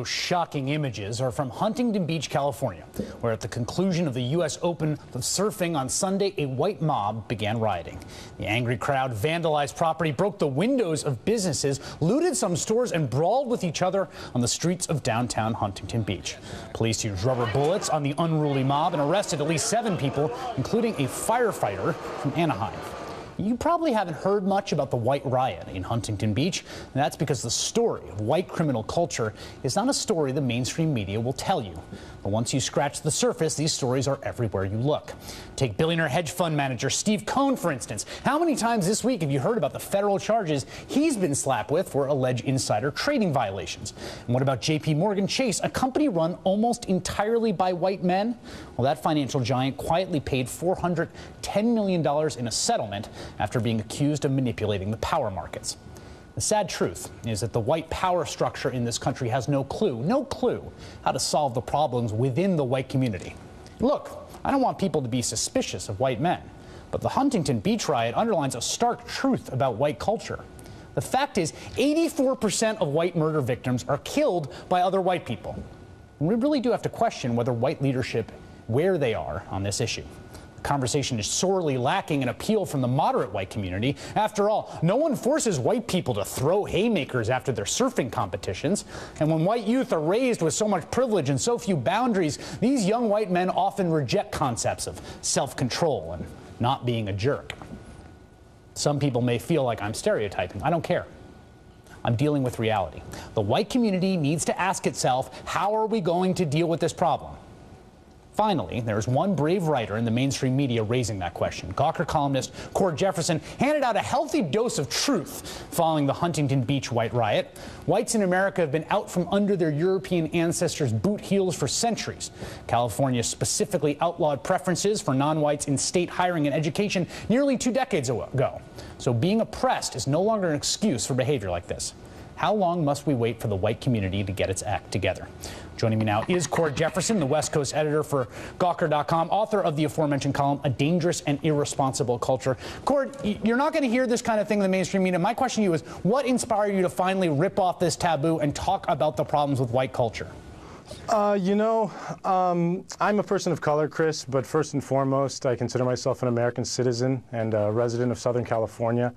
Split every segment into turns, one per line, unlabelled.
Those shocking images are from Huntington Beach, California, where at the conclusion of the U.S. Open of surfing on Sunday, a white mob began rioting. The angry crowd vandalized property, broke the windows of businesses, looted some stores, and brawled with each other on the streets of downtown Huntington Beach. Police used rubber bullets on the unruly mob and arrested at least 7 people, including a firefighter from Anaheim. You probably haven't heard much about the White Riot in Huntington Beach, and that's because the story of white criminal culture is not a story the mainstream media will tell you. But once you scratch the surface, these stories are everywhere you look. Take billionaire hedge fund manager Steve Cohen, for instance. How many times this week have you heard about the federal charges he's been slapped with for alleged insider trading violations? And what about JP Morgan Chase, a company run almost entirely by white men? Well, that financial giant quietly paid $410 million in a settlement after being accused of manipulating the power markets. The sad truth is that the white power structure in this country has no clue how to solve the problems within the white community. Look, I don't want people to be suspicious of white men, but the Huntington Beach riot underlines a stark truth about white culture. The fact is, 84% of white murder victims are killed by other white people. And we really do have to question whether white leadership, where they are on this issue. Conversation is sorely lacking an appeal from the moderate white community. After all, no one forces white people to throw haymakers after their surfing competitions. And when white youth are raised with so much privilege and so few boundaries, these young white men often reject concepts of self-control and not being a jerk. Some people may feel like I'm stereotyping. I don't care. I'm dealing with reality. The white community needs to ask itself, how are we going to deal with this problem? Finally, there's one brave writer in the mainstream media raising that question. Gawker columnist Cord Jefferson handed out a healthy dose of truth following the Huntington Beach white riot. Whites in America have been out from under their European ancestors' boot heels for centuries. California specifically outlawed preferences for non-whites in state hiring and education nearly 2 decades ago. So being oppressed is no longer an excuse for behavior like this. How long must we wait for the white community to get its act together? Joining me now is Cord Jefferson, the West Coast editor for Gawker.com, author of the aforementioned column, A Dangerous and Irresponsible Culture. Cord, you're not going to hear this kind of thing in the mainstream media. My question to you is, what inspired you to finally rip off this taboo and talk about the problems with white culture?
I'm a person of color, Chris, but first and foremost, I consider myself an American citizen and a resident of Southern California.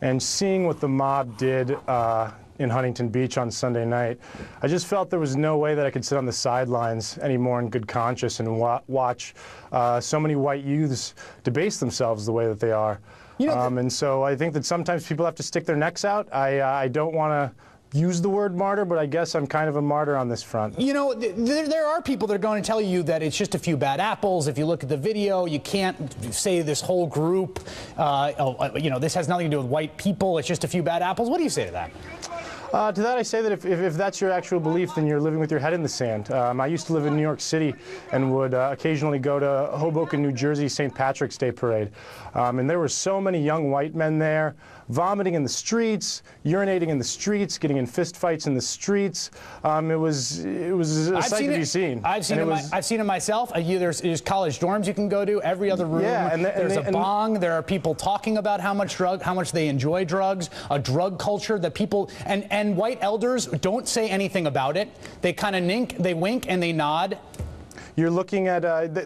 And seeing what the mob did in Huntington Beach on Sunday night, I just felt there was no way that I could sit on the sidelines anymore in good conscience and watch so many white youths debase themselves the way that they are. And so I think that sometimes people have to stick their necks out. I don't want to use the word martyr, but I guess I'm kind of a martyr on this front. You know,
there are people that are going to tell you that it's just a few bad apples. If you look at the video, you can't say this whole group, this has nothing to do with white people. It's just a few bad apples. What do you say to that?
To that I say that if that's your actual belief, then you're living with your head in the sand. I used to live in New York City and would occasionally go to Hoboken, New Jersey, St. Patrick's Day Parade. And there were so many young white men there, vomiting in the streets, urinating in the streets, getting in fist fights in the streets. It was a sight to be seen.
I've seen it myself. There's college dorms you can go to. Every other room, there's a bong. There are people talking about how much they enjoy drugs, a drug culture that people and white elders don't say anything about it. They kind of they wink and they nod.
You're looking at,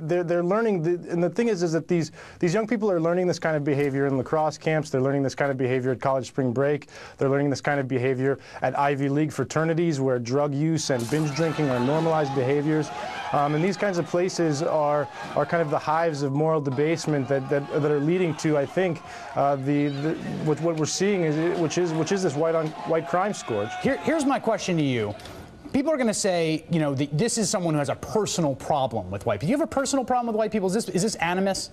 they're learning, and the thing is that these young people are learning this kind of behavior in lacrosse camps. They're learning this kind of behavior at college spring break. They're learning this kind of behavior at Ivy League fraternities where drug use and binge drinking are normalized behaviors. And these kinds of places are kind of the hives of moral debasement that are leading to, I think, what we're seeing which is this white crime scourge.
Here's my question to you. People are going to say, this is someone who has a personal problem with white people. Do you have a personal problem with white people? Is this animus?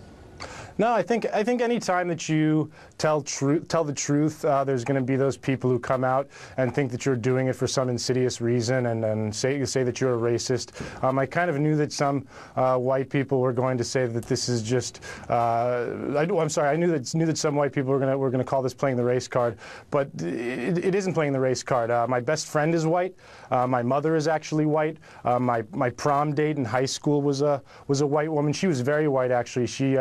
No, I think any time that you tell the truth, there's going to be those people who come out and think that you're doing it for some insidious reason and say that you're a racist. I kind of knew that some white people were going to say that this is just. I'm sorry. I knew that some white people were going to call this playing the race card, but it isn't playing the race card. My best friend is white. My mother is actually white. My prom date in high school was a white woman. She was very white, actually. She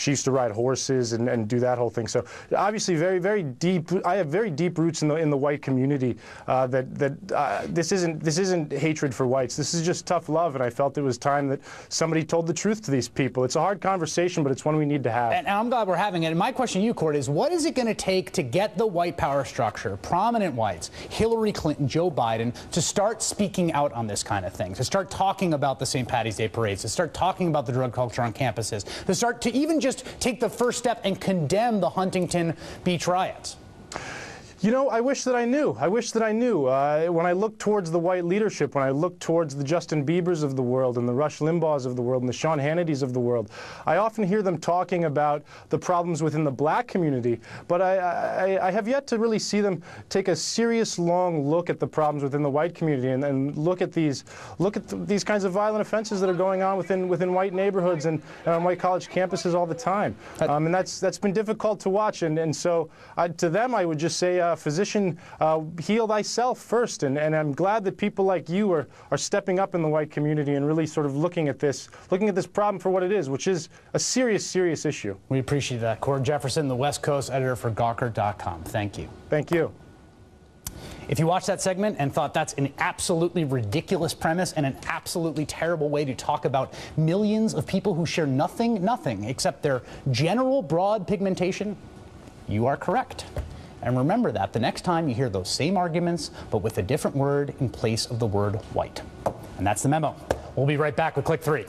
she used to ride horses and do that whole thing. So obviously very deep. I have very deep roots in the white community. This isn't hatred for whites. This is just tough love, and I felt it was time that somebody told the truth to these people. It's a hard conversation, but it's one we need to have.
And I'm glad we're having it. And my question to you, Cord, is what is it going to take to get the white power structure, prominent whites, Hillary Clinton, Joe Biden, to start speaking out on this kind of thing, to start talking about the St. Patty's Day parades, to start talking about the drug culture on campuses, to start to even just take the first step and condemn the Huntington Beach riots?
You know, I wish that I knew. I wish that I knew. When I look towards the white leadership, when I look towards the Justin Biebers of the world and the Rush Limbaughs of the world and the Sean Hannitys of the world, I often hear them talking about the problems within the black community, but I have yet to really see them take a serious, long look at the problems within the white community and look at these kinds of violent offenses that are going on within white neighborhoods and on white college campuses all the time. And that's been difficult to watch. And so to them, I would just say, physician, heal thyself first, and I'm glad that people like you are stepping up in the white community and really sort of looking at this problem for what it is, which is a serious issue.
We appreciate that. Cord Jefferson, the West Coast editor for Gawker.com. Thank you.
Thank you.
If you watched that segment and thought that's an absolutely ridiculous premise and an absolutely terrible way to talk about millions of people who share nothing except their general broad pigmentation, you are correct. And remember that the next time you hear those same arguments, but with a different word in place of the word white. And that's the memo. We'll be right back with Click 3.